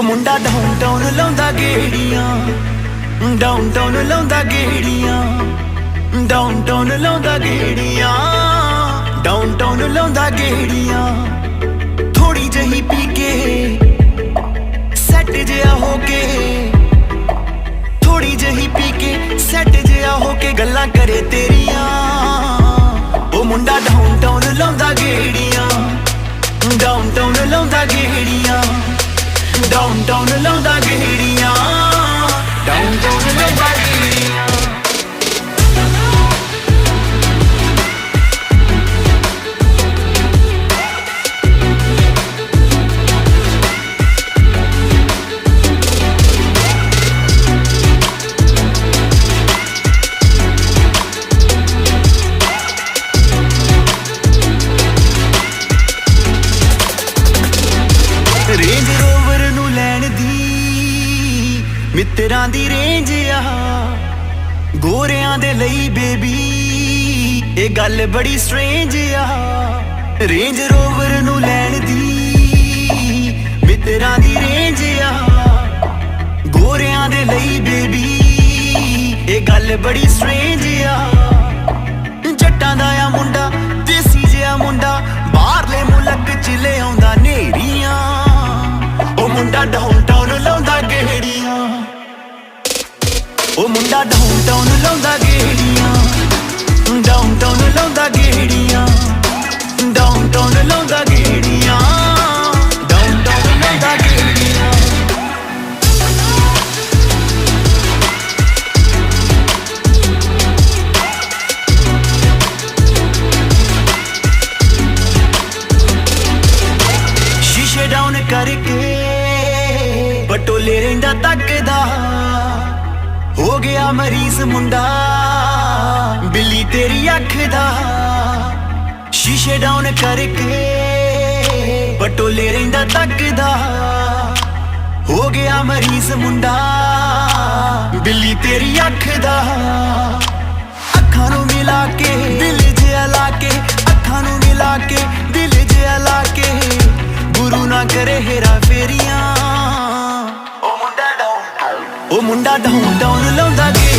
ਮੁੰਡਾ ਡਾਊਨਟਾਊਨ ਲਾਉਂਦਾ ਗੇੜੀਆਂ, ਡਾਊਨਟਾਊਨ ਲਾਉਂਦਾ ਗੇੜੀਆਂ, ਡਾਊਨਟਾਊਨ ਲਾਉਂਦਾ ਗੇੜੀਆਂ, ਡਾਊਨਟਾਊਨ ਲਾਉਂਦਾ ਗੇੜੀਆਂ। ਥੋੜੀ ਜਿਹੀ ਪੀ ਕੇ ਸੈੱਟ ਜਿਹਾ ਹੋ ਕੇ, ਥੋੜੀ ਜਿਹੀ ਪੀ ਕੇ ਸੈੱਟ ਜਿਹਾ ਹੋ ਕੇ ਗੱਲਾਂ ਕਰੇ ਤੇਰੀਆਂ। ਉਹ ਮੁੰਡਾ ਡਾਊਨਟਾਊਨ ਲਾਉਂਦਾ ਗੇੜੀਆਂ, ਡਾਊਨਟਾਊਨ ਲਾਉਂਦਾ ਗੇੜੀਆਂ, ਡਾਊਨਟਾਊਨ ਲਾਉਂਦਾ ਗੇੜੀਆਂ, ਡਾਊਨਟਾਊਨ ਲਾਉਂਦਾ ਗੇੜੀਆਂ। ਰੇਂਜ ਰੋਵਰ ਨੂੰ ਲੈਣ ਦੀ ਮਿੱਤਰਾਂ ਦੀ ਰੇਂਜ ਆ, ਗੋਰਿਆਂ ਦੇ ਲਈ ਬੇਬੀ ਇਹ ਗੱਲ ਬੜੀ ਸਟ੍ਰੇਂਜ ਆ। ਰੇਂਜ ਰੋਵਰ ਨੂੰ ਲੈਣ ਦੀ ਮਿੱਤਰਾਂ ਦੀ ਰੇਂਜ ਆ, ਗੋਰਿਆਂ ਦੇ ਲਈ ਬੇਬੀ ਇਹ ਗੱਲ ਬੜੀ ਸਟ੍ਰੇਂਜ ਆ। ਜੱਟਾਂ ਦਾ ਆ ਮੁੰਡਾ, ਦੇਸੀ ਜਿਹਾ ਮੁੰਡਾ, ਬਾਹਰਲੇ ਮੁਲਕ ਚ ਲੈ ਆਉਂਦਾ ਨੇਰੀਆਂ। ਉਹ ਮੁੰਡਾ ਡਾਊਨਟਾਊਨ ਲਾਉਂਦਾ ਗੇੜੀਆਂ, ਉਹ ਮੁੰਡਾ ਡਾਊਨਟਾਊਨ ਲਾਉਂਦਾ ਗੇੜੀਆਂ, ਡਾਊਨਟਾਊਨ ਲਾਉਂਦਾ ਗੇੜੀਆਂ, ਡਾਊਨਟਾਊਨ ਲਾਉਂਦਾ ਗੇੜੀਆਂ, ਡਾਊਨਟਾਊਨ ਲਾਉਂਦਾ ਗੇੜੀਆਂ। ਸ਼ੀਸ਼ੇ ਡਾਊਨ ਕਰਕੇ ਬਟੋਲੇ ਰਹਿੰਦਾ ਤੱਕਦਾ, ਹੋ ਗਿਆ ਮਰੀਜ਼ ਮੁੰਡਾ ਬਿੱਲੀ ਤੇਰੀ ਅੱਖ ਦਾ। ਸ਼ੀਸ਼ੇ ਡਾਊਨ ਕਰਕੇ ਬਟੋਲੇ ਰਹਿੰਦਾ ਤੱਕਦਾ, ਹੋ ਗਿਆ ਮਰੀਜ਼ ਮੁੰਡਾ ਬਿੱਲੀ ਤੇਰੀ ਅੱਖ ਦਾ। ਅੱਖਾਂ ਨੂੰ ਮਿਲਾ ਕੇ ਦਿਲ ਜਿਹਾ ਲਾ ਕੇ, ਅੱਖਾਂ ਨੂੰ ਮਿਲਾ ਕੇ ਦਿਲ ਜਿਹਾ ਲਾ ਕੇ, ਗੁਰੂ ਨਾ ਕਰੇ ਹੇਰਾ ਫੇਰੀਆਂ। ਉਹ ਮੁੰਡਾ ਡਾਊਨਟਾਊਨ ਲਾਉਂਦਾ ਗੇ